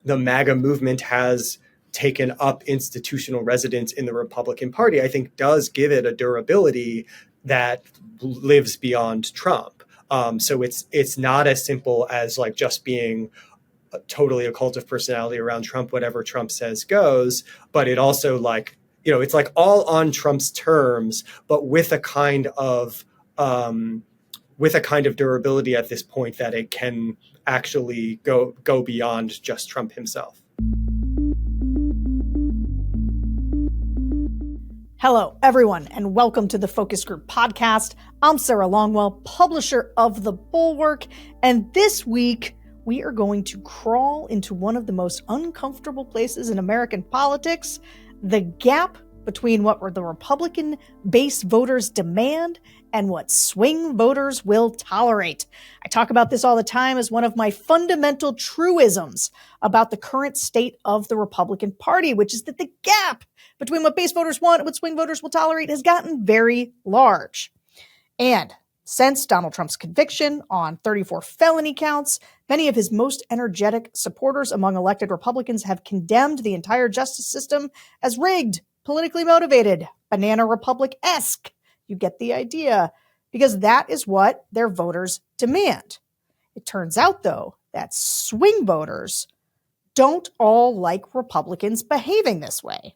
the MAGA movement has taken up institutional residence in the Republican Party, I think does give it a durability that lives beyond Trump. So it's not as simple as like just being totally a cult of personality around Trump, whatever Trump says goes, but it also like, it's like all on Trump's terms, but with a kind of durability at this point that it can actually go beyond just Trump himself. Hello, everyone, and welcome to the Focus Group podcast. I'm Sarah Longwell, publisher of The Bulwark, and this week we are going to crawl into one of the most uncomfortable places in American politics, the gap between what the Republican base voters demand and what swing voters will tolerate. I talk about this all the time as one of my fundamental truisms about the current state of the Republican Party, which is that the gap between what base voters want and what swing voters will tolerate has gotten very large. And since Donald Trump's conviction on 34 felony counts, many of his most energetic supporters among elected Republicans have condemned the entire justice system as rigged, politically motivated, banana republic-esque. You get the idea, because that is what their voters demand. It turns out, though, that swing voters don't all like Republicans behaving this way.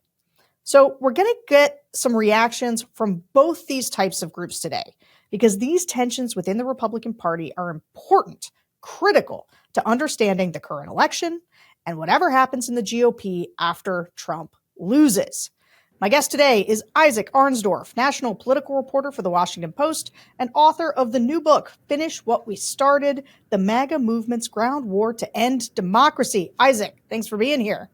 So we're going to get some reactions from both these types of groups today, because these tensions within the Republican Party are important, critical to understanding the current election and whatever happens in the GOP after Trump loses. My guest today is Isaac Arnsdorf, national political reporter for The Washington Post and author of the new book, Finish What We Started, The MAGA Movement's Ground War to End Democracy. Isaac, thanks for being here.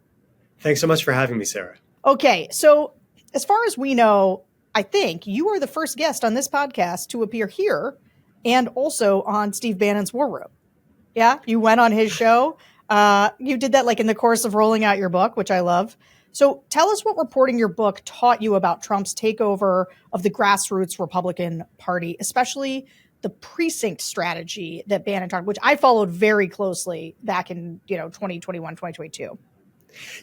Thanks so much for having me, Sarah. Okay, so as far as we know, I think you are the first guest on this podcast to appear here and also on Steve Bannon's War Room. Yeah, you went on his show. You did that like in the course of rolling out your book, which I love. So tell us what reporting your book taught you about Trump's takeover of the grassroots Republican Party, especially the precinct strategy that Bannon talked, which I followed very closely back in 2021, 2022.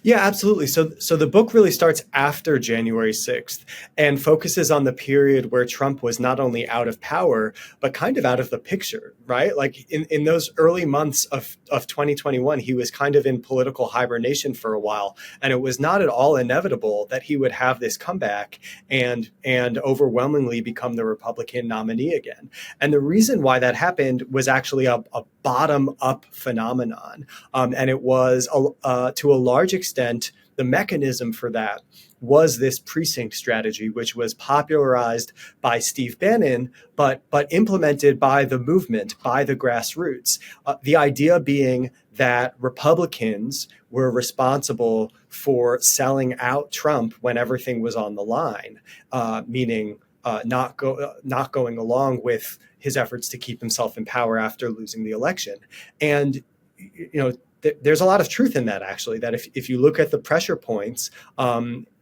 Yeah, absolutely. So the book really starts after January 6th and focuses on the period where Trump was not only out of power, but kind of out of the picture, right? Like in those early months of 2021, he was kind of in political hibernation for a while. And it was not at all inevitable that he would have this comeback and overwhelmingly become the Republican nominee again. And the reason why that happened was actually a bottom-up phenomenon. And it was, to a large extent, the mechanism for that was this precinct strategy, which was popularized by Steve Bannon, but implemented by the movement, by the grassroots. The idea being that Republicans were responsible for selling out Trump when everything was on the line, meaning not going along with his efforts to keep himself in power after losing the election. And, there's a lot of truth in that, actually, that if you look at the pressure points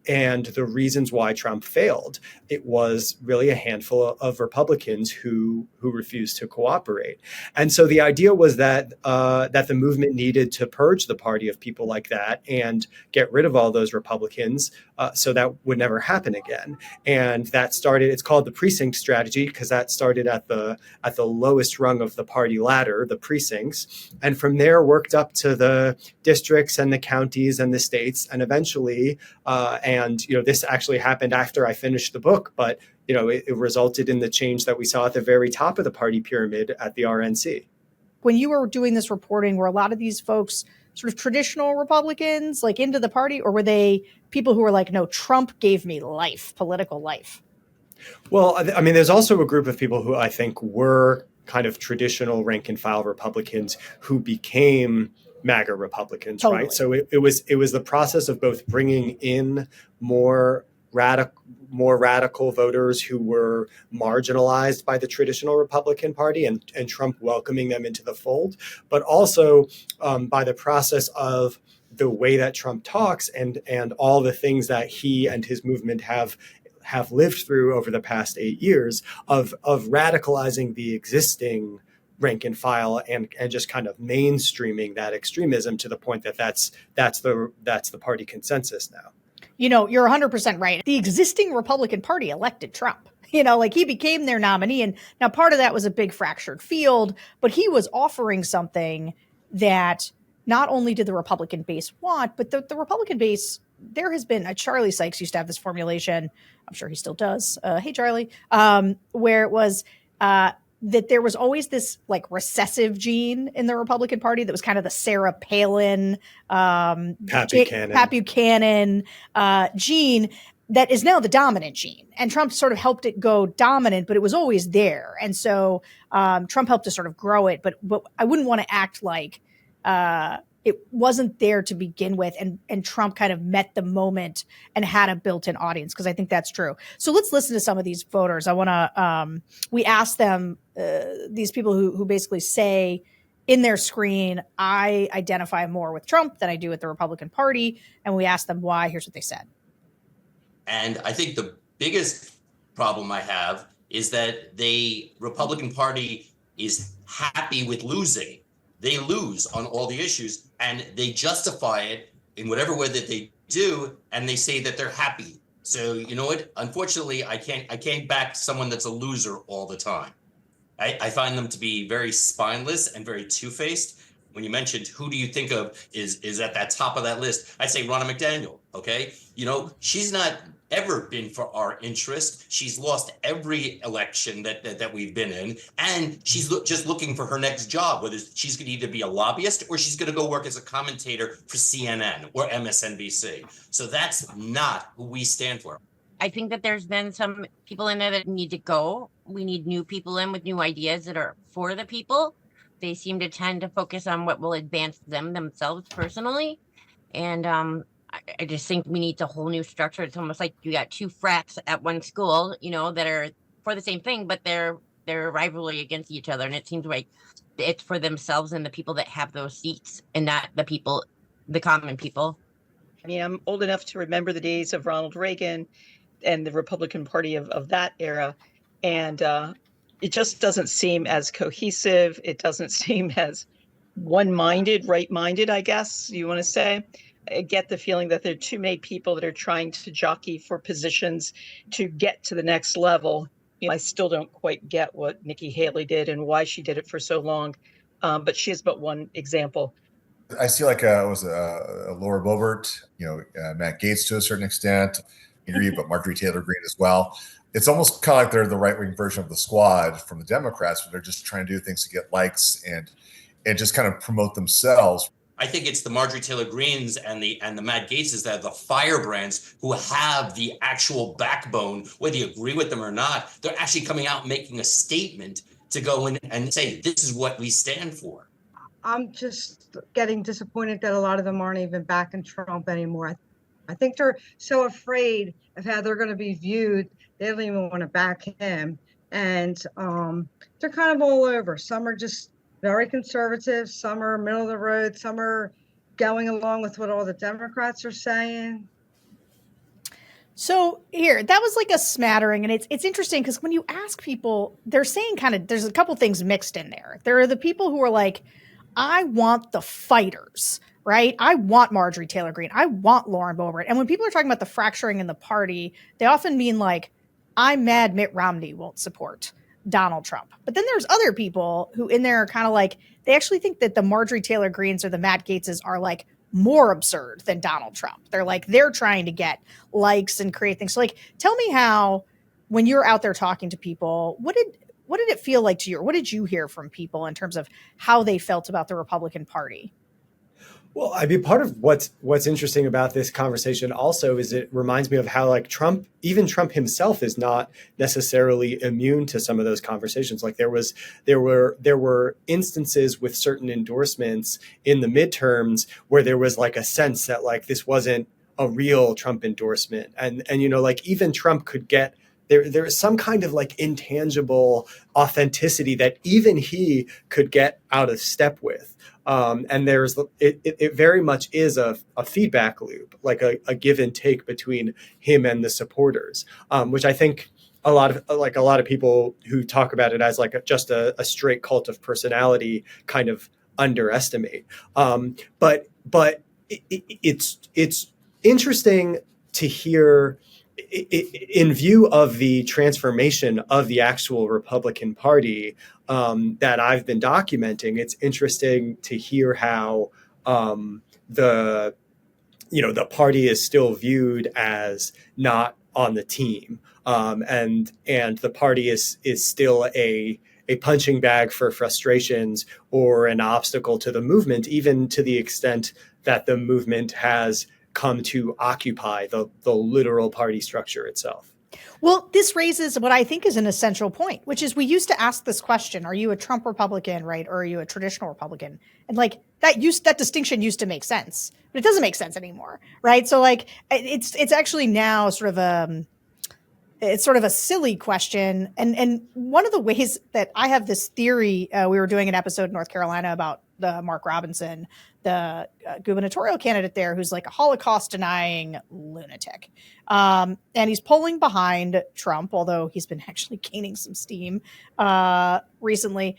and the reasons why Trump failed, it was really a handful of Republicans who refused to cooperate. And so the idea was that the movement needed to purge the party of people like that and get rid of all those Republicans so that would never happen again. And that started, it's called the precinct strategy because that started at the lowest rung of the party ladder, the precincts. And from there worked up to the districts and the counties and the states. And eventually, this actually happened after I finished the book, but it resulted in the change that we saw at the very top of the party pyramid at the RNC. When you were doing this reporting, were a lot of these folks sort of traditional Republicans, like into the party, or were they people who were like, no, Trump gave me life, political life? Well, I mean, there's also a group of people who I think were kind of traditional rank and file Republicans who became MAGA Republicans, totally. Right? So it was the process of both bringing in more radical voters who were marginalized by the traditional Republican Party and Trump welcoming them into the fold, but also by the process of the way that Trump talks and all the things that he and his movement have lived through over the past 8 years of radicalizing the existing rank and file and just kind of mainstreaming that extremism to the point that that's the party consensus now. You're 100% right. The existing Republican Party elected Trump. Like he became their nominee. And now part of that was a big fractured field, but he was offering something that not only did the Republican base want, but the Republican base, there has been, Charlie Sykes used to have this formulation. I'm sure he still does. Hey, Charlie, where it was that there was always this like recessive gene in the Republican Party that was kind of the Sarah Palin, Pat Buchanan gene that is now the dominant gene. And Trump sort of helped it go dominant, but it was always there. And so Trump helped to sort of grow it. But I wouldn't want to act like it wasn't there to begin with. And Trump kind of met the moment and had a built-in audience, because I think that's true. So let's listen to some of these voters. I want to, we asked them, these people who basically say in their screen, I identify more with Trump than I do with the Republican Party. And we asked them why. Here's what they said. And I think the biggest problem I have is that the Republican Party is happy with losing. They lose on all the issues and they justify it in whatever way that they do. And they say that they're happy. So you know what? Unfortunately, I can't back someone that's a loser all the time. I find them to be very spineless and very two-faced. When you mentioned who do you think of is at that top of that list, I'd say Ronna McDaniel. Okay. She's not ever been for our interest. She's lost every election that we've been in. And she's just looking for her next job, whether she's going to either be a lobbyist or she's going to go work as a commentator for CNN or MSNBC. So that's not who we stand for. I think that there's been some people in there that need to go. We need new people in with new ideas that are for the people. They seem to tend to focus on what will advance themselves personally. And I just think we need a whole new structure. It's almost like you got two frats at one school, that are for the same thing, but they're rivalry against each other. And it seems like it's for themselves and the people that have those seats and not the common people. I mean, I'm old enough to remember the days of Ronald Reagan and the Republican Party of that era. And it just doesn't seem as cohesive. It doesn't seem as one-minded, right-minded, I guess you want to say. I get the feeling that there are too many people that are trying to jockey for positions to get to the next level. I still don't quite get what Nikki Haley did and why she did it for so long. But she is but one example. I see like a Laura Boebert, Matt Gaetz to a certain extent, but Marjorie Taylor Greene as well. It's almost kind of like they're the right-wing version of the Squad from the Democrats, but they're just trying to do things to get likes and just kind of promote themselves. I think it's the Marjorie Taylor Greenes and the Matt Gaetzes that are the firebrands who have the actual backbone, whether you agree with them or not. They're actually coming out and making a statement to go in and say, this is what we stand for. I'm just getting disappointed that a lot of them aren't even backing Trump anymore. I think they're so afraid of how they're going to be viewed. They don't even want to back him. And they're kind of all over. Some are just very conservative. Some are middle of the road. Some are going along with what all the Democrats are saying. So here, that was like a smattering. And it's interesting because when you ask people, they're saying there's a couple things mixed in there. There are the people who are like, I want the fighters, right? I want Marjorie Taylor Greene. I want Lauren Boebert. And when people are talking about the fracturing in the party, they often mean like, I'm mad Mitt Romney won't support Donald Trump. But then there's other people who in there are kind of like, they actually think that the Marjorie Taylor Greenes or the Matt Gaetzes are like more absurd than Donald Trump. They're like, they're trying to get likes and create things. So like, tell me how, when you're out there talking to people, what did it feel like to you? Or what did you hear from people in terms of how they felt about the Republican Party? Well, I mean, part of what's interesting about this conversation also is it reminds me of how like even Trump himself is not necessarily immune to some of those conversations. Like there were instances with certain endorsements in the midterms where there was like a sense that like this wasn't a real Trump endorsement. And like even Trump could get there is some kind of like intangible authenticity that even he could get out of step with. And it very much is a feedback loop, like a give and take between him and the supporters, which I think a lot of people who talk about it as like just a straight cult of personality kind of underestimate. But it's interesting to hear, in view of the transformation of the actual Republican Party that I've been documenting. It's interesting to hear how the the party is still viewed as not on the team, and the party is still a punching bag for frustrations or an obstacle to the movement, even to the extent that the movement has come to occupy the literal party structure itself. Well, this raises what I think is an essential point, which is we used to ask this question: are you a Trump Republican, right, or are you a traditional Republican? And like that distinction used to make sense, but it doesn't make sense anymore, right? So like it's actually now sort of a silly question. And one of the ways that I have this theory, we were doing an episode in North Carolina about the Mark Robinson, the gubernatorial candidate there, who's like a Holocaust denying lunatic. And he's polling behind Trump, although he's been actually gaining some steam recently.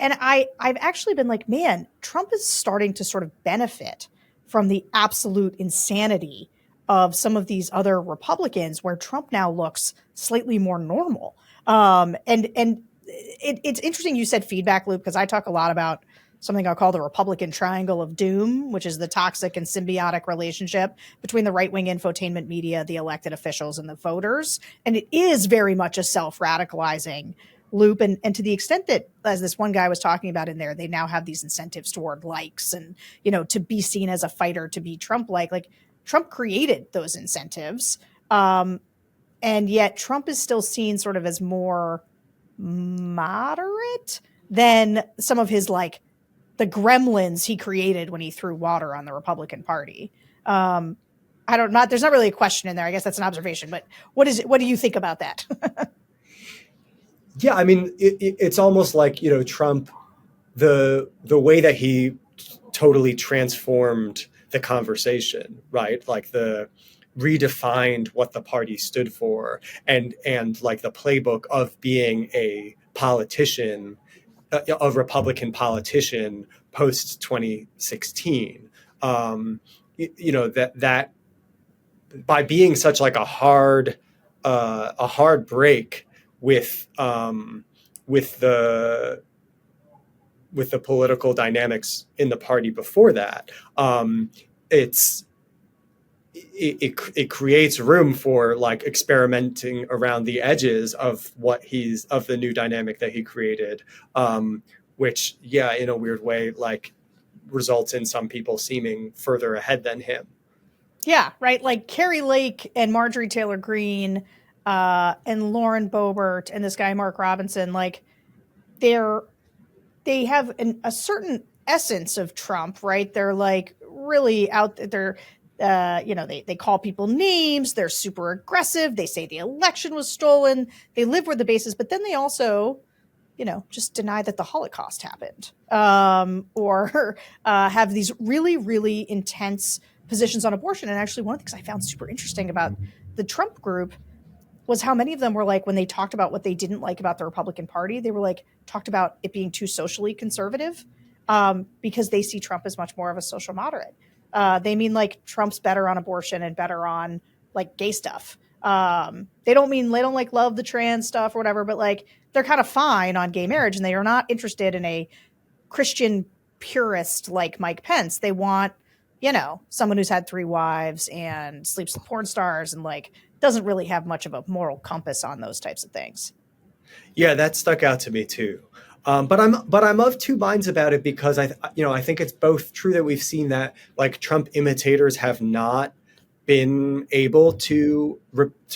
And I've actually been like, man, Trump is starting to sort of benefit from the absolute insanity of some of these other Republicans, where Trump now looks slightly more normal. And it's interesting you said feedback loop, because I talk a lot about something I'll call the Republican triangle of doom, which is the toxic and symbiotic relationship between the right-wing infotainment media, the elected officials, and the voters. And it is very much a self-radicalizing loop. And to the extent that, as this one guy was talking about in there, they now have these incentives toward likes and, to be seen as a fighter, to be Trump-like. Like, Trump created those incentives. And yet Trump is still seen sort of as more moderate than some of his, like, the gremlins he created when he threw water on the Republican Party. There's not really a question in there. I guess that's an observation, but what do you think about that? Yeah, I mean, it's almost like, Trump, the way that he totally transformed the conversation, right? Like the redefined what the party stood for, and like the playbook of being a politician, a Republican politician post 2016. That by being such like a hard break with the political dynamics in the party before that, it creates room for like experimenting around the edges of of the new dynamic that he created, which, yeah, in a weird way, like results in some people seeming further ahead than him. Yeah, right. Like Carrie Lake and Marjorie Taylor Greene and Lauren Boebert and this guy Mark Robinson, like they have a certain essence of Trump, right? They're like really out there. They call people names. They're super aggressive. They say the election was stolen. They live where the base is, but then they also, just deny that the Holocaust happened, or have these really, really intense positions on abortion. And actually, one of the things I found super interesting about the Trump group was how many of them were like, when they talked about what they didn't like about the Republican Party, they were like, talked about it being too socially conservative, because they see Trump as much more of a social moderate. They mean like Trump's better on abortion and better on like gay stuff. They don't like love the trans stuff or whatever, but like they're kind of fine on gay marriage, and they are not interested in a Christian purist like Mike Pence. They want, someone who's had 3 wives and sleeps with porn stars and like doesn't really have much of a moral compass on those types of things. Yeah, that stuck out to me too. But I'm of two minds about it, because I think it's both true that we've seen that like Trump imitators have not been able to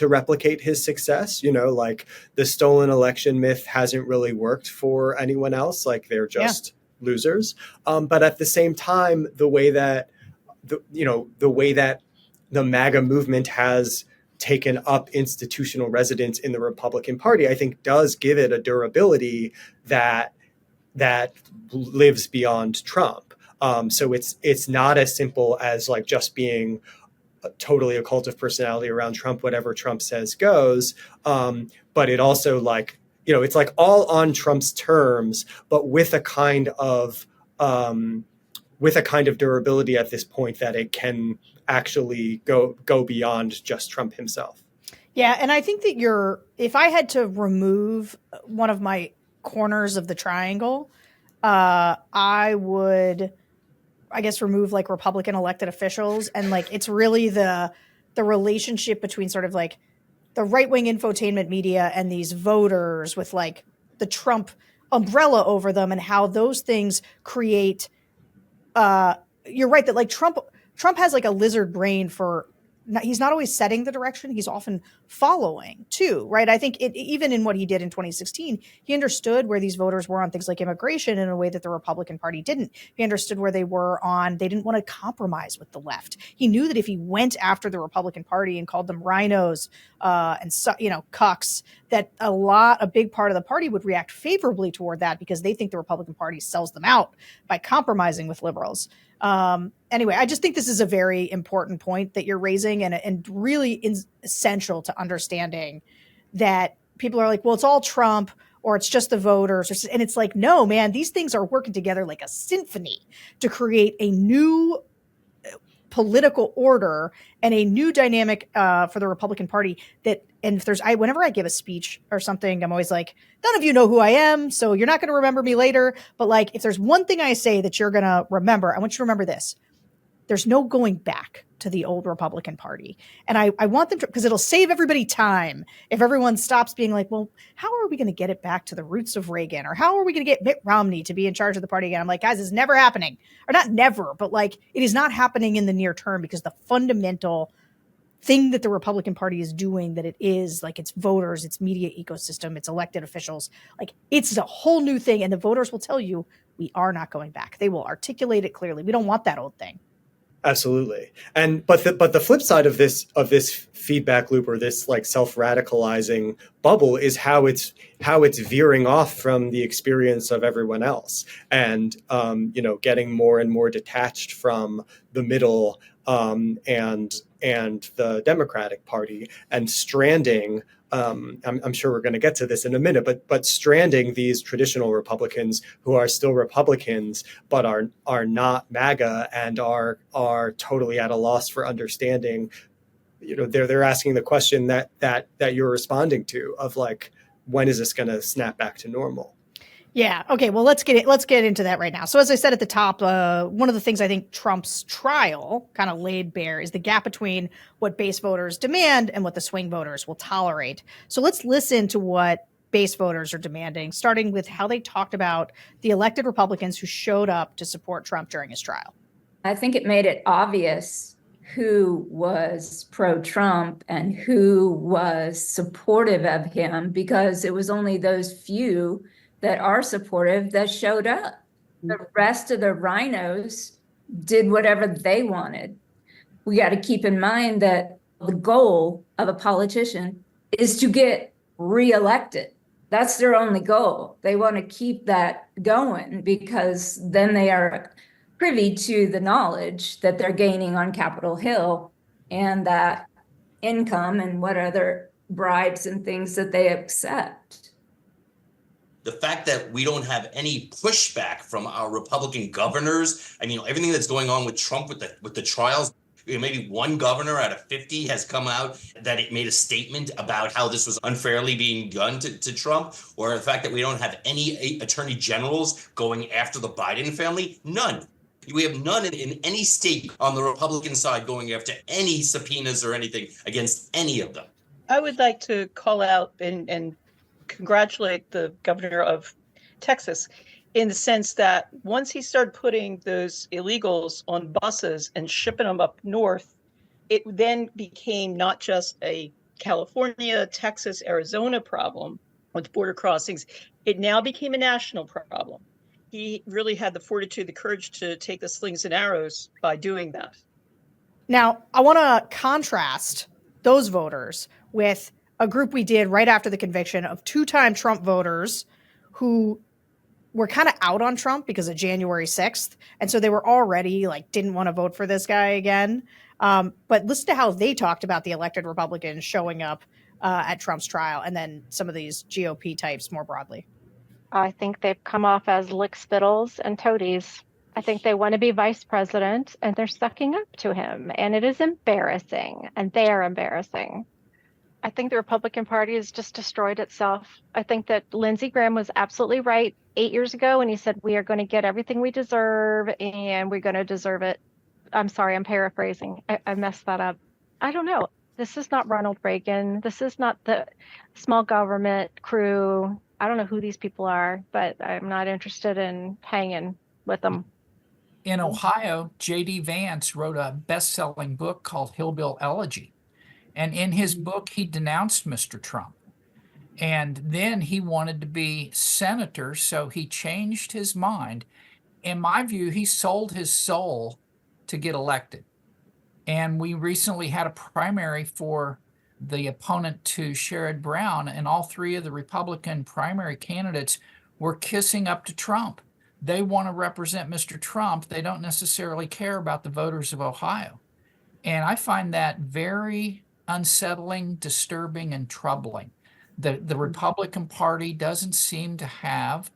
replicate his success. Like the stolen election myth hasn't really worked for anyone else. Like they're just losers. But at the same time, the way that the MAGA movement has taken up institutional residence in the Republican Party, I think does give it a durability that lives beyond Trump. So it's not as simple as like just being totally a cult of personality around Trump. Whatever Trump says goes. But it also like, it's like all on Trump's terms, but with a kind of durability at this point that it can actually go beyond just Trump himself. Yeah, and I think that if I had to remove one of my corners of the triangle, I would, I guess, remove like Republican elected officials, and like it's really the relationship between sort of like the right-wing infotainment media and these voters with like the Trump umbrella over them, and how those things create you're right that like Trump has like a lizard brain for, he's not always setting the direction, he's often following too, right? I think even in what he did in 2016, he understood where these voters were on things like immigration in a way that the Republican Party didn't. He understood where they were on, they didn't want to compromise with the left. He knew that if he went after the Republican Party and called them rhinos and cucks, that a big part of the party would react favorably toward that because they think the Republican Party sells them out by compromising with liberals. Anyway, I just think this is a very important point that you're raising, and really essential to understanding that people are like, well, it's all Trump or it's just the voters. And it's like, no, man, these things are working together like a symphony to create a new political order and a new dynamic for the Republican Party whenever I give a speech or something, I'm always like, none of you know who I am, so you're not going to remember me later. But like, if there's one thing I say that you're going to remember, I want you to remember this. There's no going back to the old Republican Party. And I want them to, because it'll save everybody time if everyone stops being like, well, how are we going to get it back to the roots of Reagan? Or how are we going to get Mitt Romney to be in charge of the party again? I'm like, guys, it's never happening. Or not never, but like it is not happening in the near term, because the fundamental thing that the Republican Party is doing, that it is like its voters, its media ecosystem, its elected officials, like it's a whole new thing. And the voters will tell you, we are not going back. They will articulate it clearly. We don't want that old thing. Absolutely. But the flip side of this feedback loop, or this like self-radicalizing bubble, is how it's veering off from the experience of everyone else, and getting more and more detached from the middle and the Democratic Party, and stranding. I'm sure we're going to get to this in a minute, but stranding these traditional Republicans who are still Republicans, but are not MAGA, and are totally at a loss for understanding. They're asking the question that you're responding to, of like, when is this going to snap back to normal? Yeah. Okay. Well, let's get into that right now. So as I said at the top, one of the things I think Trump's trial kind of laid bare is the gap between what base voters demand and what the swing voters will tolerate. So let's listen to what base voters are demanding, starting with how they talked about the elected Republicans who showed up to support Trump during his trial. I think it made it obvious who was pro-Trump and who was supportive of him, because it was only those few that are supportive that showed up. The rest of the rhinos did whatever they wanted. We got to keep in mind that the goal of a politician is to get reelected. That's their only goal. They want to keep that going, because then they are privy to the knowledge that they're gaining on Capitol Hill, and that income and what other bribes and things that they accept. The fact that we don't have any pushback from our Republican governors, I mean, everything that's going on with Trump with the trials, maybe one governor out of 50 has come out that it made a statement about how this was unfairly being done to Trump, or the fact that we don't have any attorney generals going after the Biden family. None. We have none in any state on the Republican side going after any subpoenas or anything against any of them. I would like to call out and congratulate the governor of Texas, in the sense that once he started putting those illegals on buses and shipping them up north, it then became not just a California, Texas, Arizona problem with border crossings. It now became a national problem. He really had the fortitude, the courage to take the slings and arrows by doing that. Now, I want to contrast those voters with a group we did right after the conviction of two-time Trump voters who were kind of out on Trump because of January 6th. And so they were already like, didn't want to vote for this guy again. But listen to how they talked about the elected Republicans showing up at Trump's trial, and then some of these GOP types more broadly. I think they've come off as lickspittles and toadies. I think they want to be vice president and they're sucking up to him. And it is embarrassing, and they are embarrassing. I think the Republican Party has just destroyed itself. I think that Lindsey Graham was absolutely right 8 years ago when he said, we are going to get everything we deserve and we're going to deserve it. I'm sorry, I'm paraphrasing. I messed that up. I don't know. This is not Ronald Reagan. This is not the small government crew. I don't know who these people are, but I'm not interested in hanging with them. In Ohio, J.D. Vance wrote a best-selling book called Hillbill Elegy. And in his book, he denounced Mr. Trump. And then he wanted to be senator, so he changed his mind. In my view, he sold his soul to get elected. And we recently had a primary for the opponent to Sherrod Brown, and all three of the Republican primary candidates were kissing up to Trump. They want to represent Mr. Trump. They don't necessarily care about the voters of Ohio. And I find that very unsettling, disturbing, and troubling. The Republican Party doesn't seem to have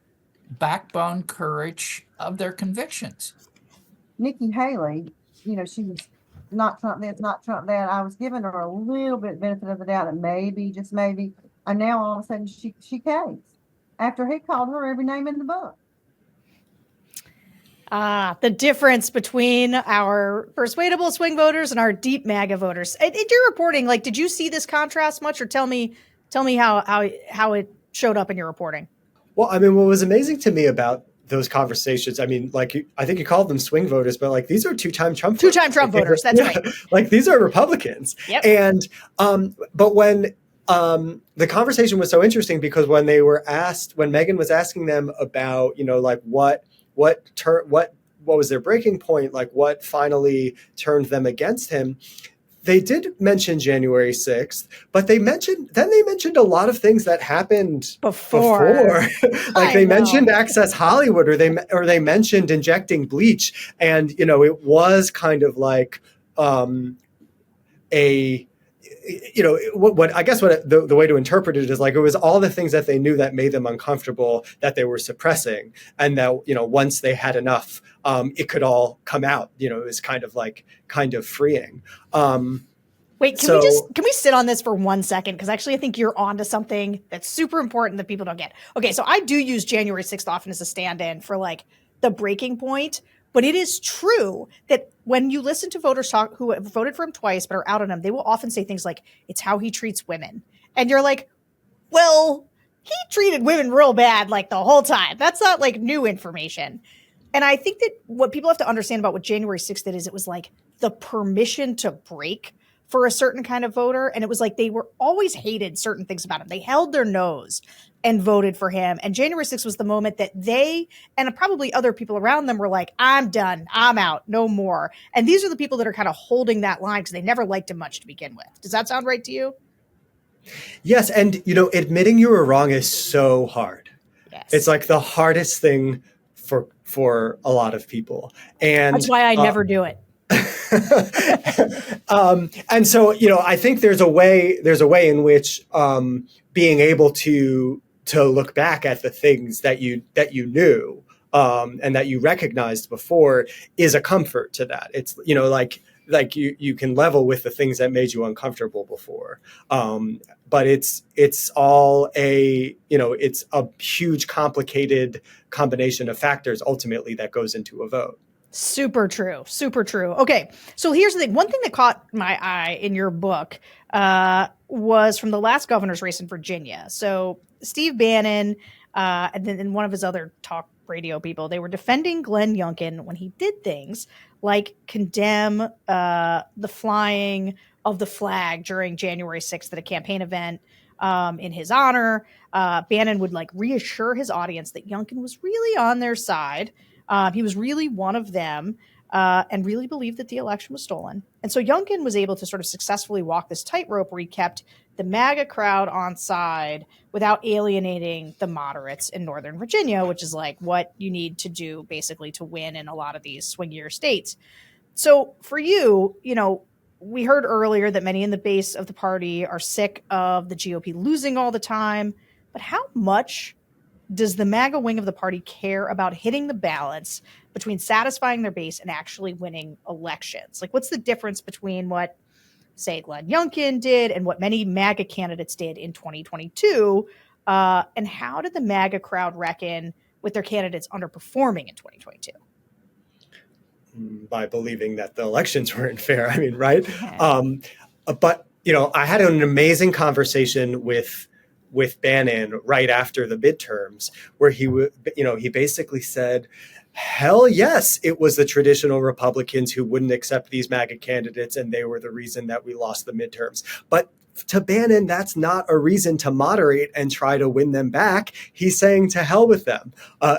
backbone courage of their convictions. Nikki Haley, she was not Trump this, not Trump that. I was giving her a little bit benefit of the doubt that maybe, just maybe, and now all of a sudden she caves after he called her every name in the book. The difference between our persuadable swing voters and our deep MAGA voters. In your reporting, like, did you see this contrast much, or tell me how it showed up in your reporting? Well, I mean, what was amazing to me about those conversations, I mean, like, I think you called them swing voters, but like, these are two-time Trump voters. That's right. Like, these are Republicans. Yep. And, but when the conversation was so interesting, because when Megyn was asking them about, like, what was their breaking point, like what finally turned them against him, they did mention January 6th, but they mentioned a lot of things that happened before. Like they mentioned Access Hollywood, or they mentioned injecting bleach, and it was kind of like what I guess the way to interpret it is like, it was all the things that they knew that made them uncomfortable that they were suppressing, and that once they had enough, it could all come out. It was kind of freeing. Wait, can we sit on this for 1 second? Because actually, I think you're onto something that's super important that people don't get. Okay, so I do use January 6th often as a stand-in for like the breaking point. But it is true that when you listen to voters talk who have voted for him twice but are out on him, they will often say things like, it's how he treats women. And you're like, well, he treated women real bad like the whole time. That's not like new information. And I think that what people have to understand about what January 6th did is it was like the permission to break for a certain kind of voter. And it was like they were always hated certain things about him. They held their nose and voted for him. And January 6th was the moment that they and probably other people around them were like, I'm done. I'm out. No more. And these are the people that are kind of holding that line because they never liked him much to begin with. Does that sound right to you? Yes. And, admitting you were wrong is so hard. Yes. It's like the hardest thing for a lot of people. And that's why I never do it. And so, I think there's a way in which being able to look back at the things that you knew and that you recognized before is a comfort to that. It's, like you can level with the things that made you uncomfortable before. But it's all it's a huge, complicated combination of factors ultimately that goes into a vote. Super true. Super true. Okay. So here's the thing. One thing that caught my eye in your book was from the last governor's race in Virginia. So Steve Bannon and then one of his other talk radio people, they were defending Glenn Youngkin when he did things like condemn the flying of the flag during January 6th at a campaign event in his honor. Bannon would like reassure his audience that Youngkin was really on their side. He was really one of them. and really believed that the election was stolen. And so Youngkin was able to sort of successfully walk this tightrope where he kept the MAGA crowd on side without alienating the moderates in Northern Virginia, which is like what you need to do basically to win in a lot of these swingier states. So for you, we heard earlier that many in the base of the party are sick of the GOP losing all the time. But how much does the MAGA wing of the party care about hitting the balance between satisfying their base and actually winning elections? Like, what's the difference between what, say, Glenn Youngkin did and what many MAGA candidates did in 2022? And how did the MAGA crowd reckon with their candidates underperforming in 2022? By believing that the elections weren't fair. I mean, right? Yeah. But, I had an amazing conversation with Bannon right after the midterms where he basically said, hell yes, it was the traditional Republicans who wouldn't accept these MAGA candidates, and they were the reason that we lost the midterms. But to Bannon, that's not a reason to moderate and try to win them back. He's saying to hell with them.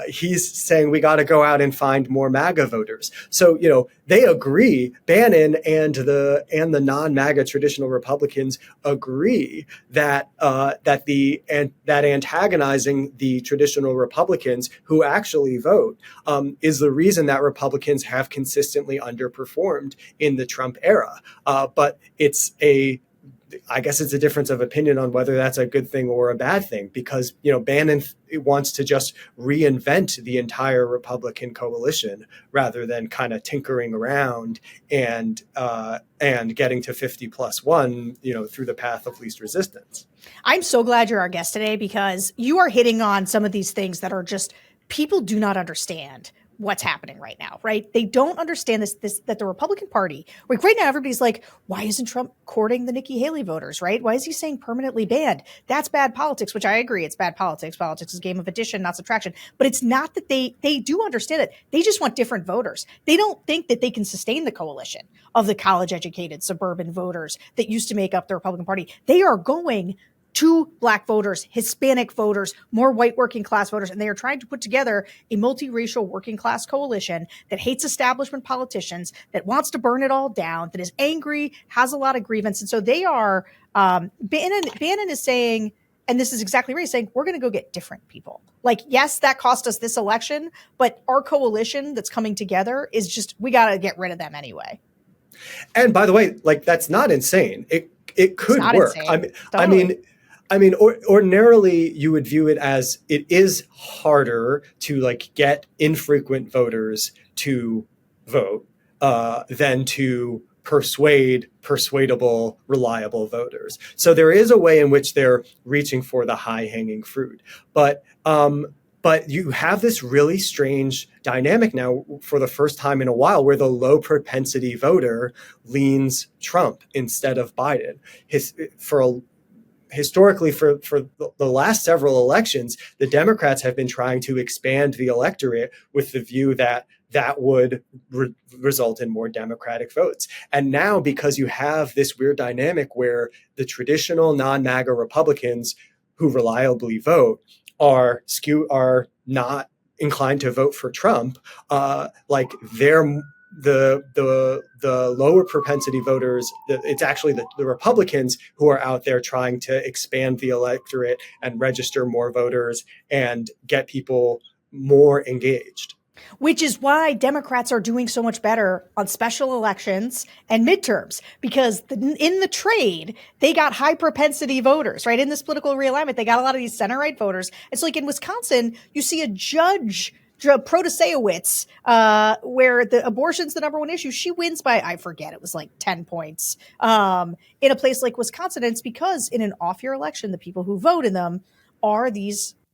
He's saying we got to go out and find more MAGA voters. So, they agree. Bannon and the non-MAGA traditional Republicans agree that that antagonizing the traditional Republicans who actually vote is the reason that Republicans have consistently underperformed in the Trump era. But I guess it's a difference of opinion on whether that's a good thing or a bad thing, because, Bannon wants to just reinvent the entire Republican coalition rather than kind of tinkering around and getting to 50+1, through the path of least resistance. I'm so glad you're our guest today, because you are hitting on some of these things that are just, people do not understand what's happening right now, right? They don't understand this that the Republican Party, like right now, everybody's like, why isn't Trump courting the Nikki Haley voters, right? Why is he saying permanently banned? That's bad politics, which I agree. It's bad politics. Politics is a game of addition, not subtraction. But it's not that they do understand it. They just want different voters. They don't think that they can sustain the coalition of the college-educated suburban voters that used to make up the Republican Party. They are going to Black voters, Hispanic voters, more white working class voters, and they are trying to put together a multiracial working class coalition that hates establishment politicians, that wants to burn it all down, that is angry, has a lot of grievance. And so they are, Bannon is saying, and this is exactly right, he's saying, we're going to go get different people. Like, yes, that cost us this election, but our coalition that's coming together is just, we got to get rid of them anyway. And by the way, like, that's not insane. It could work. Insane. I mean, ordinarily you would view it as it is harder to like get infrequent voters to vote than to persuadable, reliable voters. So there is a way in which they're reaching for the high-hanging fruit. But you have this really strange dynamic now for the first time in a while where the low propensity voter leans Trump instead of Biden. Historically, for the last several elections, the Democrats have been trying to expand the electorate with the view that would result in more Democratic votes. And now, because you have this weird dynamic where the traditional non-MAGA Republicans who reliably vote are not inclined to vote for Trump, like they're the lower propensity voters, it's actually the Republicans who are out there trying to expand the electorate and register more voters and get people more engaged. Which is why Democrats are doing so much better on special elections and midterms, because in the trade, they got high propensity voters, right? In this political realignment, they got a lot of these center-right voters. It's like in Wisconsin, you see a judge, Protasewicz, where the abortion's the number one issue. She wins by, I forget, it was like 10 points in a place like Wisconsin. And it's because in an off-year election, the people who vote in them are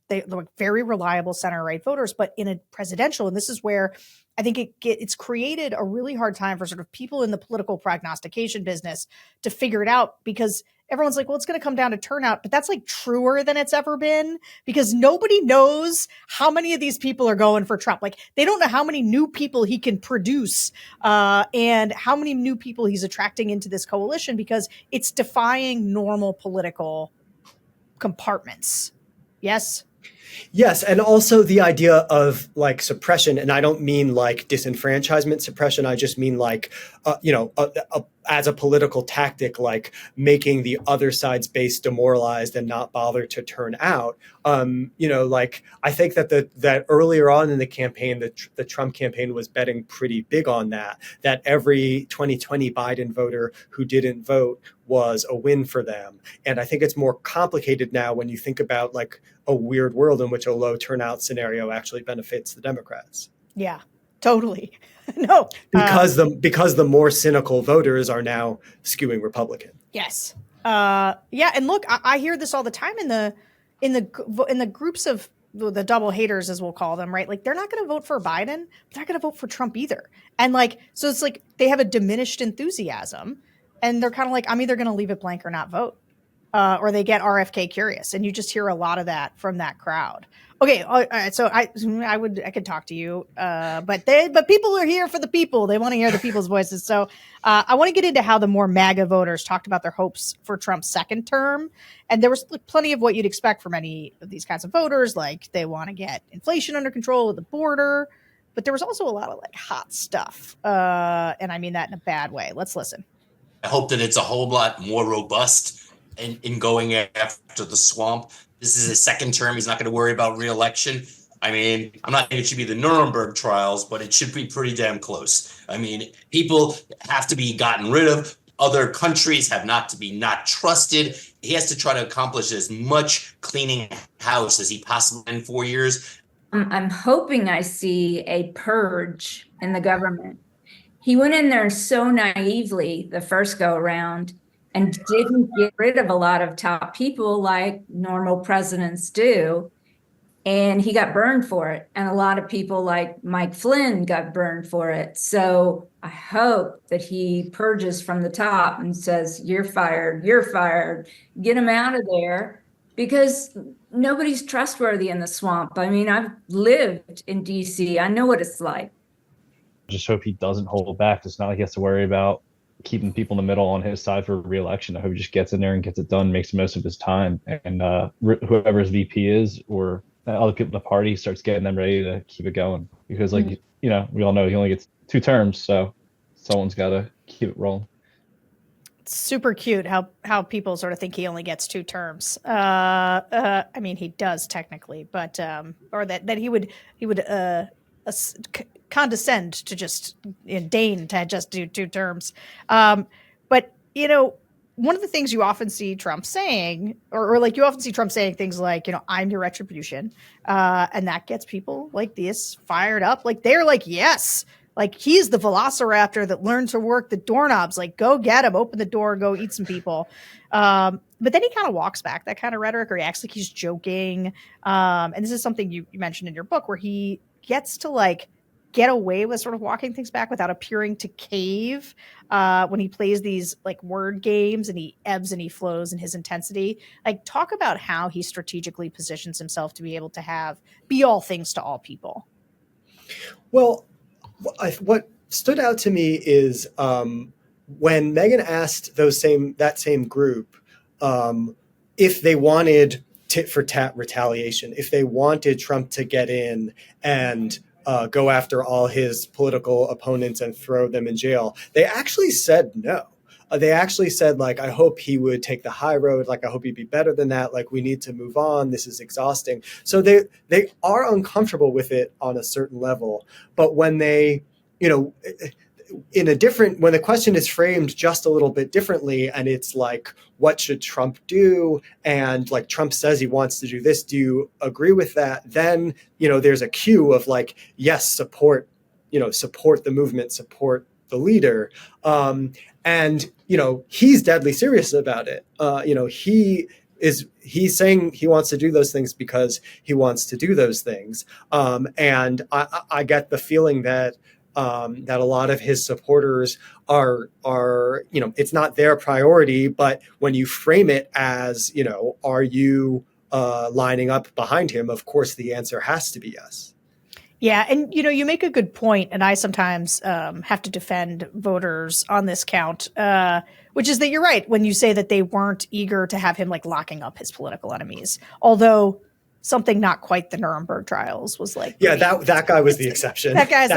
they're very reliable center-right voters. But in a presidential, and this is where I think it's created a really hard time for sort of people in the political prognostication business to figure it out, because everyone's like, well, it's going to come down to turnout, but that's like truer than it's ever been, because nobody knows how many of these people are going for Trump. Like, they don't know how many new people he can produce and how many new people he's attracting into this coalition, because it's defying normal political compartments. Yes? Yes, and also the idea of like suppression, and I don't mean like disenfranchisement suppression. I just mean like, as a political tactic, like making the other side's base demoralized and not bother to turn out. Like I think that earlier on in the campaign, the Trump campaign was betting pretty big on that. That every 2020 Biden voter who didn't vote was a win for them. And I think it's more complicated now when you think about like a weird world in which a low turnout scenario actually benefits the Democrats. Yeah, totally. No, because the more cynical voters are now skewing Republican. Yes. Yeah, and look, I hear this all the time in the groups of the double haters, as we'll call them, right? Like they're not going to vote for Biden, but they're not going to vote for Trump either. And like, so it's like they have a diminished enthusiasm, and they're kind of like, I'm either going to leave it blank or not vote. Or they get RFK curious, and you just hear a lot of that from that crowd. Okay, all right, so I could talk to you, but people are here for the people. They want to hear the people's voices. So I want to get into how the more MAGA voters talked about their hopes for Trump's second term, and there was plenty of what you'd expect from any of these kinds of voters, like they want to get inflation under control at the border, but there was also a lot of like hot stuff, and I mean that in a bad way. Let's listen. I hope that it's a whole lot more robust in going after the swamp. This is his second term. He's not going to worry about re-election. I mean, I'm not saying it should be the Nuremberg trials, but it should be pretty damn close. I mean, people have to be gotten rid of. Other countries have to be not trusted. He has to try to accomplish as much cleaning house as he possibly can in 4 years. I'm hoping I see a purge in the government. He went in there so naively the first go around and didn't get rid of a lot of top people like normal presidents do. And he got burned for it. And a lot of people like Mike Flynn got burned for it. So I hope that he purges from the top and says, you're fired, get him out of there, because nobody's trustworthy in the swamp. I mean, I've lived in DC. I know what it's like. Just hope he doesn't hold back. It's not like he has to worry about keeping people in the middle on his side for re-election. I hope he just gets in there and gets it done, makes the most of his time. And whoever his VP is or other people in the party starts getting them ready to keep it going. Because we all know he only gets 2 terms. So someone's got to keep it rolling. It's super cute how people sort of think he only gets 2 terms. I mean, he does technically, but or that he would condescend to just deign to just do 2 terms. But one of the things you often see Trump saying, or like you often see Trump saying things like, I'm your retribution. And that gets people like this fired up. Like they're like, yes, like he's the velociraptor that learned to work the doorknobs. Like go get him, open the door, go eat some people. But then he kind of walks back that kind of rhetoric, or he acts like he's joking. And this is something you mentioned in your book, where he gets to like get away with sort of walking things back without appearing to cave when he plays these like word games, and he ebbs and he flows in his intensity. Like talk about how he strategically positions himself to be able to be all things to all people. Well, what stood out to me is when Meghan asked that same group if they wanted tit for tat retaliation, if they wanted Trump to get in and go after all his political opponents and throw them in jail, they actually said no. They actually said, like, I hope he would take the high road. Like, I hope he'd be better than that. Like, we need to move on. This is exhausting. So they are uncomfortable with it on a certain level. But when they, when the question is framed just a little bit differently, and it's like, what should Trump do? And like, Trump says he wants to do this. Do you agree with that? Then, there's a cue of like, yes, support the movement, support the leader. And he's deadly serious about it. He's saying he wants to do those things because he wants to do those things. And I get the feeling that a lot of his supporters are it's not their priority, but when you frame it as, are you lining up behind him? Of course, the answer has to be yes. Yeah. And, you make a good point, and I sometimes have to defend voters on this count, which is that you're right when you say that they weren't eager to have him like locking up his political enemies. Although something not quite the Nuremberg trials was like. Yeah, that guy was the exception. That guy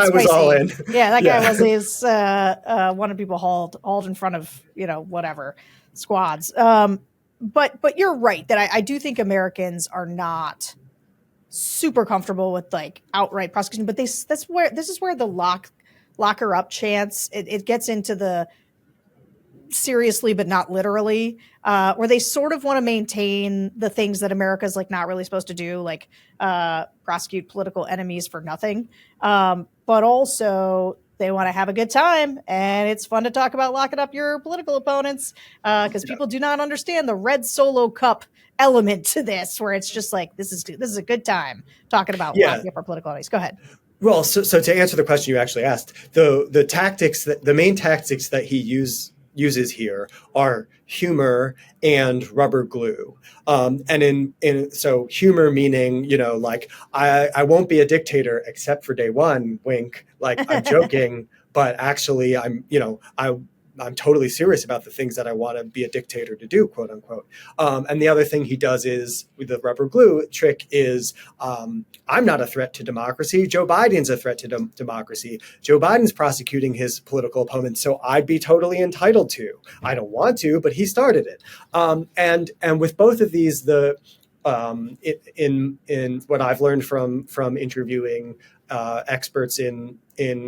was all in. Yeah, that guy was his wanted people hauled in front of whatever squads. But you're right that I do think Americans are not super comfortable with like outright prosecution. But this is where the lock her up chance it gets into the seriously but not literally, where they sort of want to maintain the things that America's like not really supposed to do, like prosecute political enemies for nothing, but also they want to have a good time, and it's fun to talk about locking up your political opponents, because people do not understand the red solo cup element to this, where it's just like this is a good time talking about locking up our political enemies. Go ahead. Well, so to answer the question you actually asked, the main tactics that he uses here are humor and rubber glue. And so humor meaning, like I won't be a dictator except for day one, wink, like I'm joking, but actually I'm totally serious about the things that I want to be a dictator to do, quote unquote. And the other thing he does is with the rubber glue trick is I'm not a threat to democracy. Joe Biden's a threat to democracy. Joe Biden's prosecuting his political opponents, so I'd be totally entitled to. I don't want to, but he started it. And with both of these, in what I've learned from interviewing experts in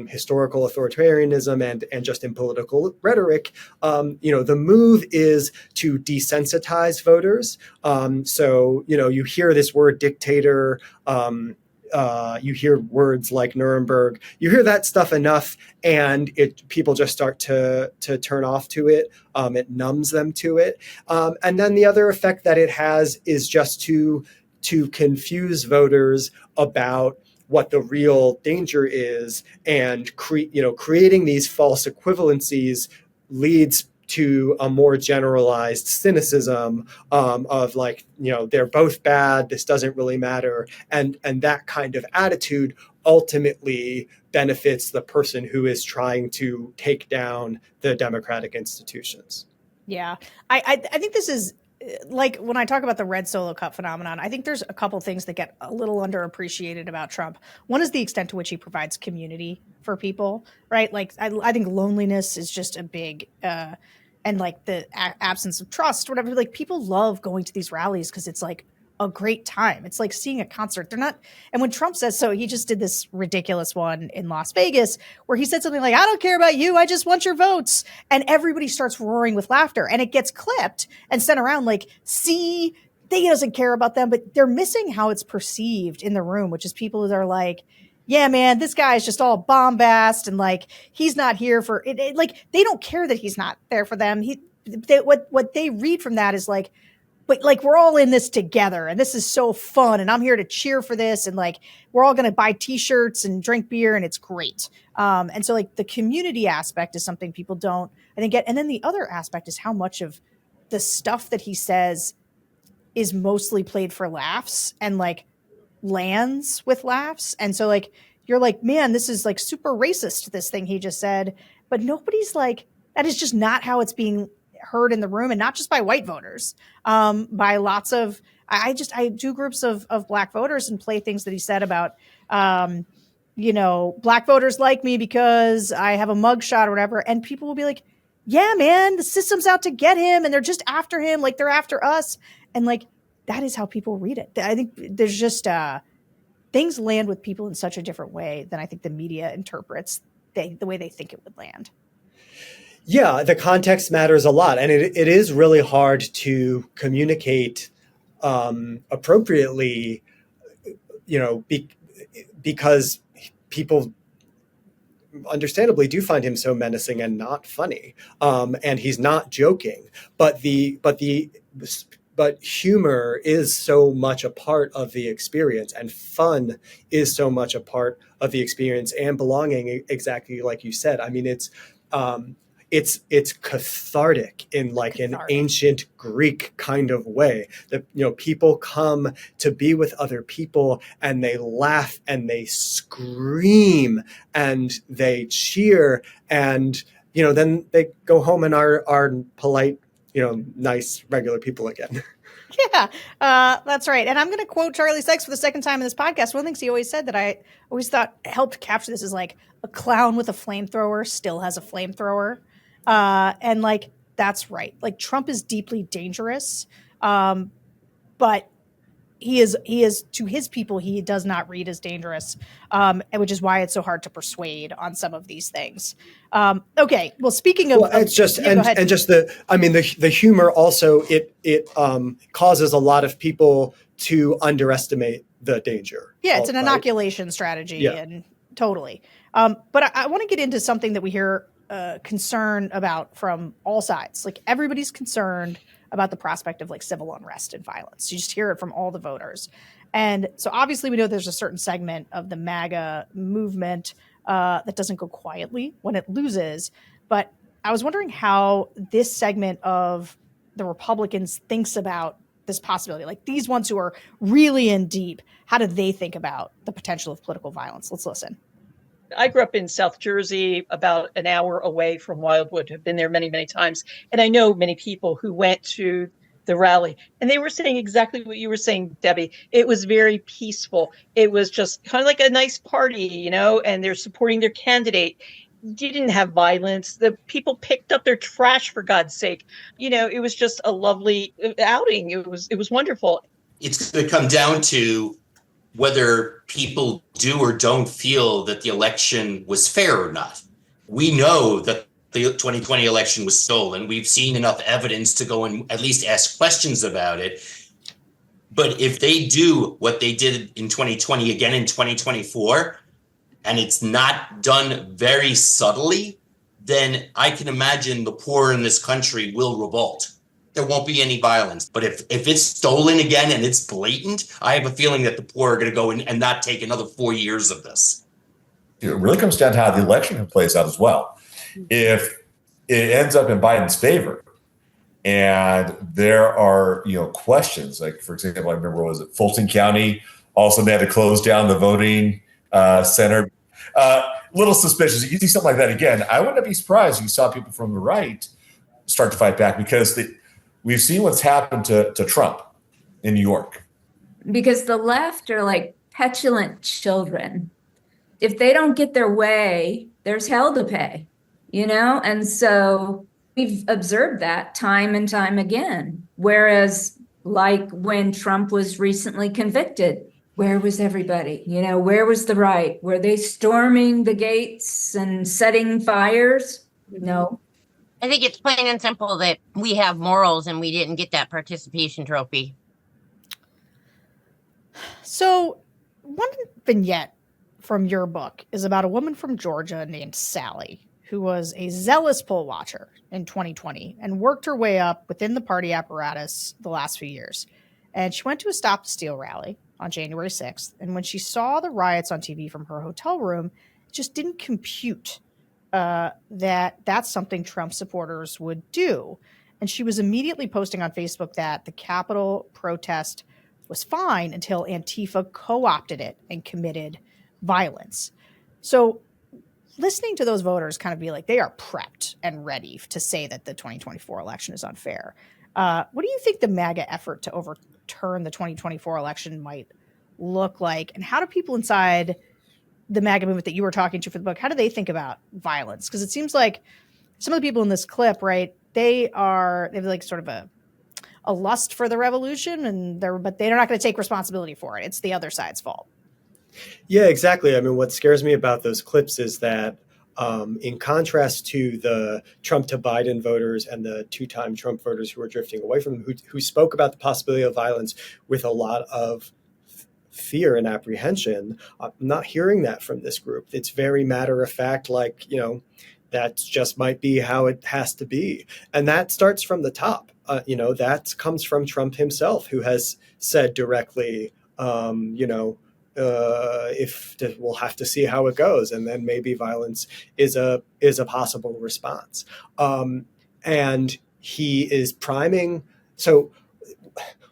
historical authoritarianism and just in political rhetoric, the move is to desensitize voters. So you hear this word dictator, you hear words like Nuremberg, you hear that stuff enough, and people just start to turn off to it. It numbs them to it, and then the other effect that it has is just to confuse voters about what the real danger is, and creating these false equivalencies leads to a more generalized cynicism of like, they're both bad, this doesn't really matter, and that kind of attitude ultimately benefits the person who is trying to take down the democratic institutions. Yeah, I think this is, like when I talk about the red solo cup phenomenon, I think there's a couple things that get a little underappreciated about Trump. One is the extent to which he provides community for people, right? Like I think loneliness is just a big, and like the absence of trust, whatever. Like people love going to these rallies because it's like a great time. It's like seeing a concert. They're not. And when Trump says so, he just did this ridiculous one in Las Vegas where he said something like, I don't care about you, I just want your votes. And everybody starts roaring with laughter, and it gets clipped and sent around like, see, he doesn't care about them, but they're missing how it's perceived in the room, which is people that are like, yeah, man, this guy is just all bombast, and like, he's not here for it. Like, they don't care that he's not there for them. What they read from that is like, but like, we're all in this together, and this is so fun, and I'm here to cheer for this, and like, we're all going to buy t-shirts and drink beer, and it's great. And so like the community aspect is something people don't, I think, get. And then the other aspect is how much of the stuff that he says is mostly played for laughs and like lands with laughs. And so like, you're like, man, this is like super racist, this thing he just said, but nobody's like, that is just not how it's being heard in the room, and not just by white voters, by lots of, I do groups of black voters and play things that he said about, black voters like me because I have a mugshot or whatever. And people will be like, yeah, man, the system's out to get him, and they're just after him. Like, they're after us. And like, that is how people read it. I think there's just, things land with people in such a different way than I think the media interprets the way they think it would land. Yeah, the context matters a lot, and it is really hard to communicate appropriately, because people understandably do find him so menacing and not funny, and he's not joking. But humor is so much a part of the experience, and fun is so much a part of the experience, and belonging, exactly like you said. I mean, it's cathartic in like an ancient Greek kind of way that, people come to be with other people, and they laugh and they scream and they cheer, and, then they go home and are polite, nice, regular people again. Yeah, that's right. And I'm going to quote Charlie Sykes for the second time in this podcast. One of the things he always said that I always thought helped capture this is like a clown with a flamethrower still has a flamethrower. And like, that's right. Like Trump is deeply dangerous. But he is to his people, he does not read as dangerous, which is why it's so hard to persuade on some of these things. Okay. Well, speaking of, it's just, yeah, and just the humor also, it causes a lot of people to underestimate the danger. Yeah. It's an inoculation strategy. Yeah. And totally. But I want to get into something that we hear concern about from all sides. Like everybody's concerned about the prospect of like civil unrest and violence. You just hear it from all the voters. And so obviously we know there's a certain segment of the MAGA movement that doesn't go quietly when it loses. But I was wondering how this segment of the Republicans thinks about this possibility, like these ones who are really in deep, how do they think about the potential of political violence? Let's listen. I grew up in South Jersey, about an hour away from Wildwood. I've been there many, many times. And I know many people who went to the rally, and they were saying exactly what you were saying, Debbie. It was very peaceful. It was just kind of like a nice party, and they're supporting their candidate. You didn't have violence. The people picked up their trash, for God's sake. It was just a lovely outing. It was wonderful. It's going to come down to whether people do or don't feel that the election was fair or not. We know that the 2020 election was stolen. We've seen enough evidence to go and at least ask questions about it. But if they do what they did in 2020 again in 2024, and it's not done very subtly, then I can imagine the poor in this country will revolt. There won't be any violence. But if it's stolen again and it's blatant, I have a feeling that the poor are going to go in and not take another 4 years of this. It really comes down to how the election plays out as well. If it ends up in Biden's favor and there are, questions, like, for example, I remember, was it Fulton County? Also, they had to close down the voting center. Little suspicious. If you see something like that again, I wouldn't be surprised if you saw people from the right start to fight back, because we've seen what's happened to Trump in New York. Because the left are like petulant children. If they don't get their way, there's hell to pay, And so we've observed that time and time again. Whereas like when Trump was recently convicted, where was everybody? Where was the right? Were they storming the gates and setting fires? No. I think it's plain and simple that we have morals and we didn't get that participation trophy. So one vignette from your book is about a woman from Georgia named Sally, who was a zealous poll watcher in 2020 and worked her way up within the party apparatus the last few years. And she went to a Stop the Steal rally on January 6th. And when she saw the riots on TV from her hotel room, it just didn't compute that that's something Trump supporters would do. And she was immediately posting on Facebook that the Capitol protest was fine until Antifa co-opted it and committed violence. So listening to those voters kind of be like, they are prepped and ready to say that the 2024 election is unfair. What do you think the MAGA effort to overturn the 2024 election might look like? And how do people inside the MAGA movement that you were talking to for the book, how do they think about violence? Because it seems like some of the people in this clip, right, they have like sort of a lust for the revolution, but they're not going to take responsibility for it. It's the other side's fault. Yeah, exactly. I mean, what scares me about those clips is that in contrast to the Trump to Biden voters and the two-time Trump voters who were drifting away from him, who spoke about the possibility of violence with a lot of fear and apprehension, I'm not hearing that from this group. It's very matter of fact, like, that just might be how it has to be. And that starts from the top. That comes from Trump himself, who has said directly, we'll have to see how it goes, and then maybe violence is a possible response. And he is priming. So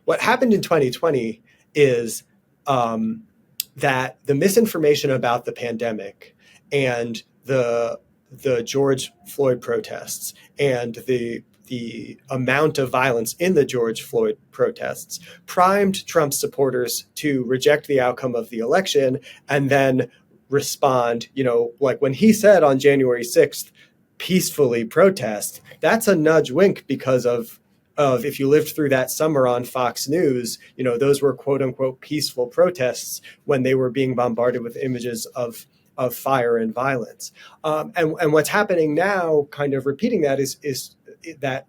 what happened in 2020 is that the misinformation about the pandemic and the George Floyd protests and the the amount of violence in the George Floyd protests primed Trump's supporters to reject the outcome of the election and then respond, like when he said on January 6th, peacefully protest, that's a nudge wink because of if you lived through that summer on Fox News, those were quote unquote peaceful protests when they were being bombarded with images of fire and violence. And what's happening now, kind of repeating that, is that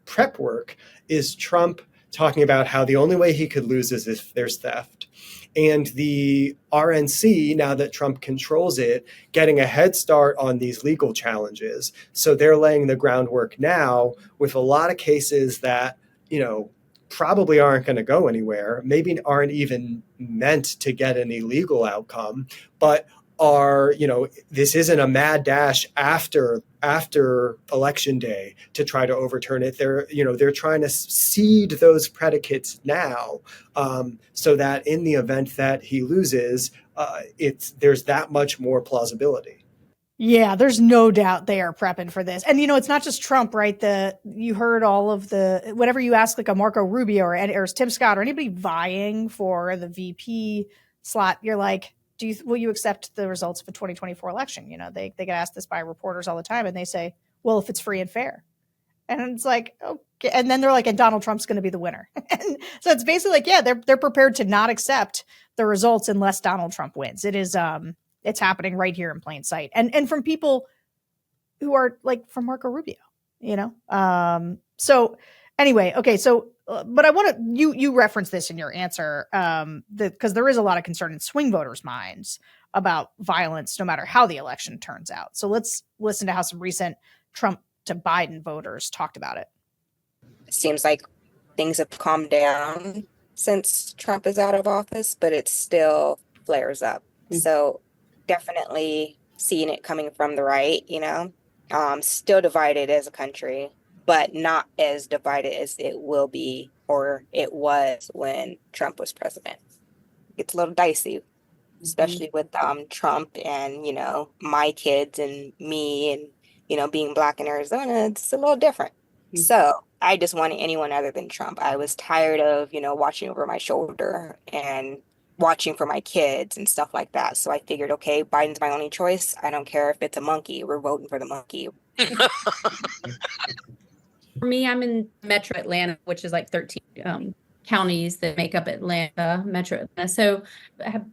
prep work is Trump talking about how the only way he could lose is if there's theft. And the RNC, now that Trump controls it, getting a head start on these legal challenges. So they're laying the groundwork now with a lot of cases that, probably aren't going to go anywhere, maybe aren't even meant to get any legal outcome, but are, this isn't a mad dash after election day to try to overturn it. They're trying to seed those predicates now, so that in the event that he loses, there's that much more plausibility. Yeah, there's no doubt they are prepping for this. And, it's not just Trump, right? You heard all of whenever you ask like a Marco Rubio or Tim Scott or anybody vying for the VP slot, you're like, will you accept the results of the 2024 election? They get asked this by reporters all the time and they say, well, if it's free and fair. And it's like, okay. And then they're like, and Donald Trump's going to be the winner. And so it's basically like, yeah, they're prepared to not accept the results unless Donald Trump wins. It is, it's happening right here in plain sight. And from people who are like from Marco Rubio, so anyway, okay. So, but I want to, you referenced this in your answer, because there is a lot of concern in swing voters' minds about violence, no matter how the election turns out. So let's listen to how some recent Trump to Biden voters talked about it. It seems like things have calmed down since Trump is out of office, but it still flares up. So definitely seeing it coming from the right, still divided as a country, but not as divided as it will be or it was when Trump was president. It's a little dicey, especially with Trump and, my kids and me and, being Black in Arizona. It's a little different. So I just wanted anyone other than Trump. I was tired of, watching over my shoulder and watching for my kids and stuff like that. So I figured, okay, Biden's my only choice. I don't care if it's a monkey. We're voting for the monkey. For me, I'm in Metro Atlanta, which is like 13 counties that make up Atlanta, Metro Atlanta. So I have,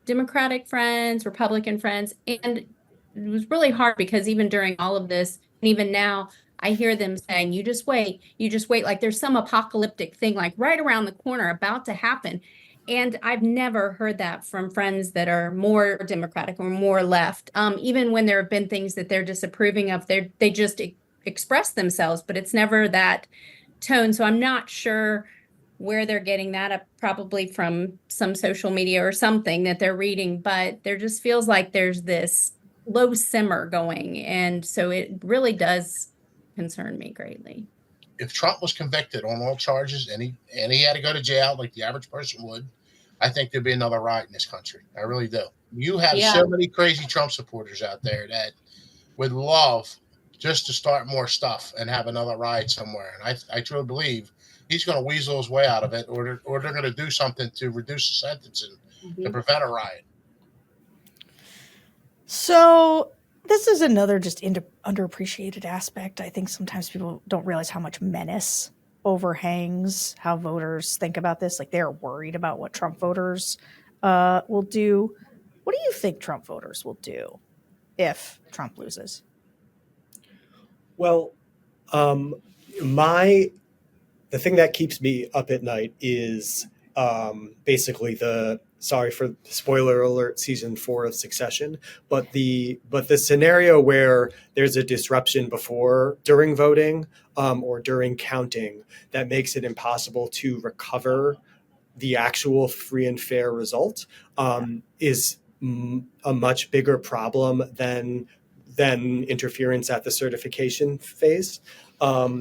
Democratic friends, Republican friends. And it was really hard because even during all of this, and even now, I hear them saying, you just wait, like there's some apocalyptic thing like right around the corner about to happen. And I've never heard that from friends that are more Democratic or more left. Even when there have been things that they're disapproving of, they just express themselves, but it's never that tone. So I'm not sure where they're getting that up, probably from some social media or something that they're reading, but there just feels like there's this low simmer going. And so it really does concern me greatly. If Trump was convicted on all charges and he had to go to jail like the average person would, I think there'd be another riot in this country. I really do. You have so many crazy Trump supporters out there that would love just to start more stuff and have another riot somewhere. And I truly believe he's going to weasel his way out of it, or they're going to do something to reduce the sentence and to prevent a riot. So this is another just underappreciated aspect. I think sometimes people don't realize how much menace overhangs how voters think about this. Like they're worried about what Trump voters will do. What do you think Trump voters will do if Trump loses? Well, the thing that keeps me up at night is basically sorry for spoiler alert, season 4 of Succession, but the scenario where there's a disruption during voting or during counting that makes it impossible to recover the actual free and fair result is a much bigger problem than interference at the certification phase,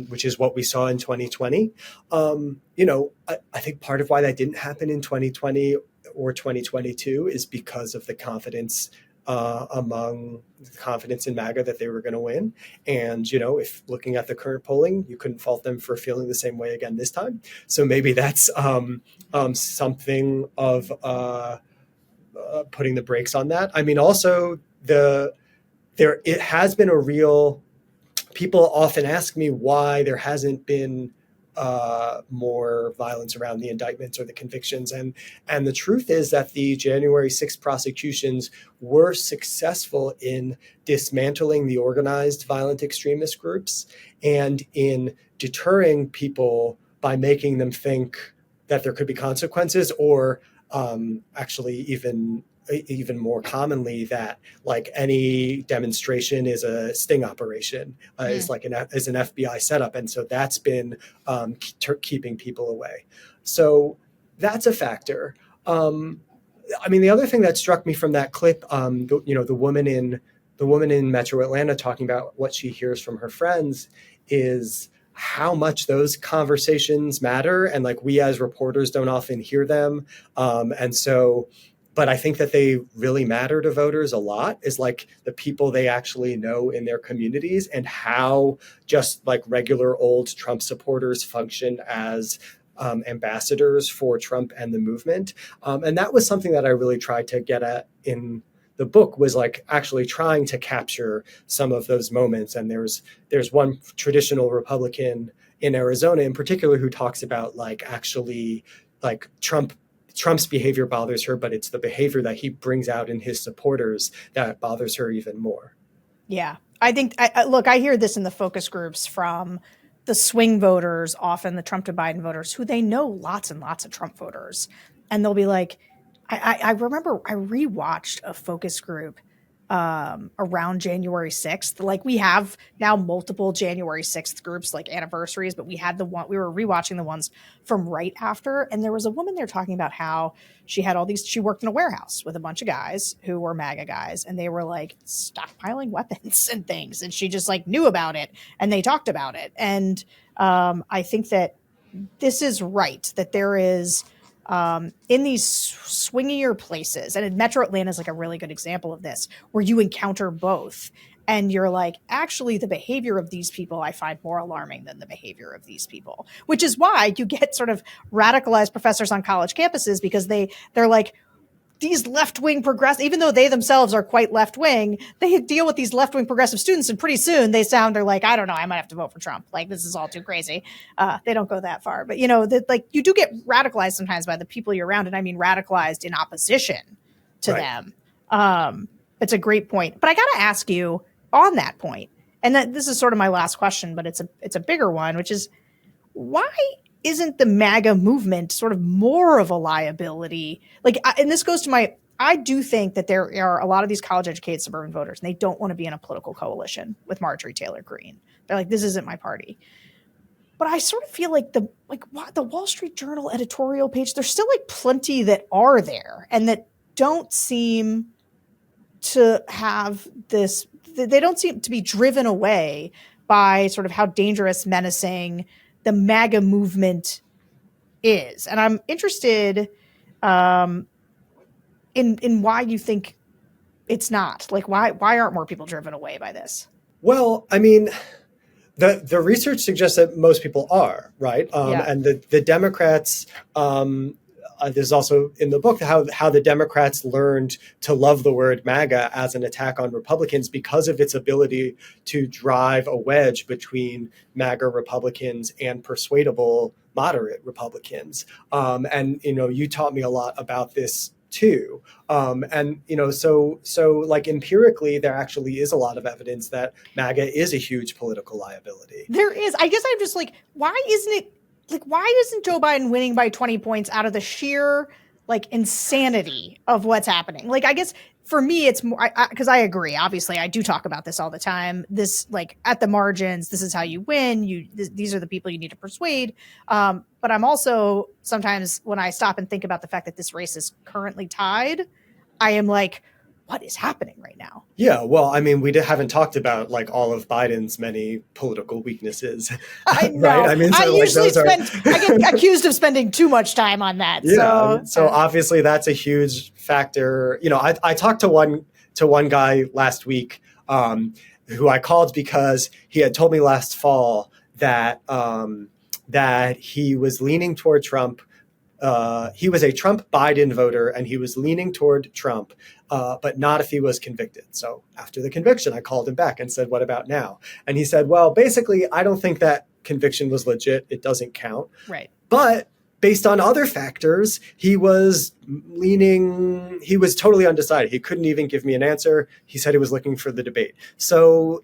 which is what we saw in 2020. I think part of why that didn't happen in 2020 or 2022 is because of the confidence among confidence in MAGA that they were going to win. And, if looking at the current polling, you couldn't fault them for feeling the same way again this time. So maybe that's something of putting the brakes on that. I mean, also it has been a real. People often ask me why there hasn't been more violence around the indictments or the convictions. And the truth is that the January 6th prosecutions were successful in dismantling the organized violent extremist groups and in deterring people by making them think that there could be consequences, or actually even more commonly that like any demonstration is a sting operation, is an FBI setup. And so that's been keeping people away. So that's a factor. I mean, the other thing that struck me from that clip, the woman in Metro Atlanta talking about what she hears from her friends is how much those conversations matter. And like we as reporters don't often hear them. But I think that they really matter to voters a lot, is like the people they actually know in their communities and how just like regular old Trump supporters function as ambassadors for Trump and the movement. And that was something that I really tried to get at in the book, was like actually trying to capture some of those moments. And there's one traditional Republican in Arizona in particular who talks about like actually like Trump's behavior bothers her, but it's the behavior that he brings out in his supporters that bothers her even more. Yeah, I think, I hear this in the focus groups from the swing voters, often the Trump to Biden voters, who they know lots and lots of Trump voters. And they'll be like, I remember I rewatched a focus group around January 6th. Like we have now multiple January 6th groups, like anniversaries, but we had we were rewatching the ones from right after. And there was a woman there talking about how she worked in a warehouse with a bunch of guys who were MAGA guys, and they were like stockpiling weapons and things. And she just like knew about it and they talked about it. And I think that this is right, that there is, in these swingier places, and Metro Atlanta is like a really good example of this, where you encounter both and you're like, actually the behavior of these people I find more alarming than the behavior of these people, which is why you get sort of radicalized professors on college campuses, because they're like, these left-wing progressive, even though they themselves are quite left-wing, they deal with these left-wing progressive students, and pretty soon they're like, I don't know, I might have to vote for Trump. Like, this is all too crazy. They don't go that far. But, like you do get radicalized sometimes by the people you're around, and I mean radicalized in opposition to them. It's a great point. But I got to ask you on that point, and this is sort of my last question, but it's a bigger one, which is, why isn't the MAGA movement sort of more of a liability? Like, and this goes to I do think that there are a lot of these college educated suburban voters, and they don't want to be in a political coalition with Marjorie Taylor Greene. They're like, this isn't my party. But I sort of feel like the Wall Street Journal editorial page, there's still like plenty that are there and that don't seem to have this, they don't seem to be driven away by sort of how dangerous, menacing the MAGA movement is. And I'm interested in why you think it's not. Like, why aren't more people driven away by this? Well, I mean, the research suggests that most people are, right? And the Democrats, there's also in the book how the Democrats learned to love the word MAGA as an attack on Republicans because of its ability to drive a wedge between MAGA Republicans and persuadable moderate Republicans. And, you taught me a lot about this too. And, so like empirically, there actually is a lot of evidence that MAGA is a huge political liability. There is. I guess I'm just like, why isn't Joe Biden winning by 20 points out of the sheer like insanity of what's happening? Like, I guess for me, it's more because I agree. Obviously, I do talk about this all the time. This, like, at the margins, this is how you win. These are the people you need to persuade. But I'm also sometimes, when I stop and think about the fact that this race is currently tied, I am like, what is happening right now? Yeah, well, I mean, we haven't talked about like all of Biden's many political weaknesses. I know. Right? I mean, so, I get accused of spending too much time on that. Yeah. So obviously that's a huge factor. I talked to one to one guy last week who I called because he had told me last fall that that he was leaning toward Trump. He was a Trump Biden voter and he was leaning toward Trump, but not if he was convicted. So after the conviction, I called him back and said, what about now? And he said, well, basically, I don't think that conviction was legit. It doesn't count. Right. But based on other factors, he was totally undecided. He couldn't even give me an answer. He said he was looking for the debate. So,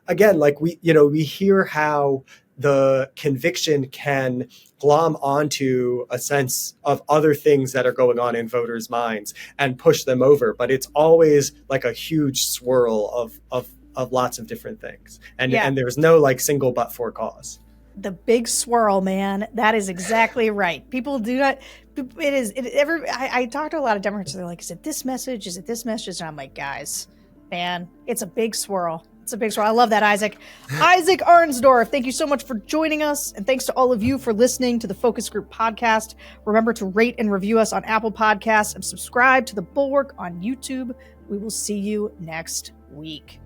again, like we hear how the conviction can glom onto a sense of other things that are going on in voters' minds and push them over. But it's always like a huge swirl of lots of different things. And there's no like single but for cause. The big swirl, man. That is exactly right. People do not. I talk to a lot of Democrats. They're like, "Is it this message? Is it this message?" And I'm like, "Guys, man, it's a big swirl. It's a big swirl." I love that, Isaac. Isaac Arnsdorf, thank you so much for joining us, and thanks to all of you for listening to the Focus Group podcast. Remember to rate and review us on Apple Podcasts and subscribe to the Bulwark on YouTube. We will see you next week.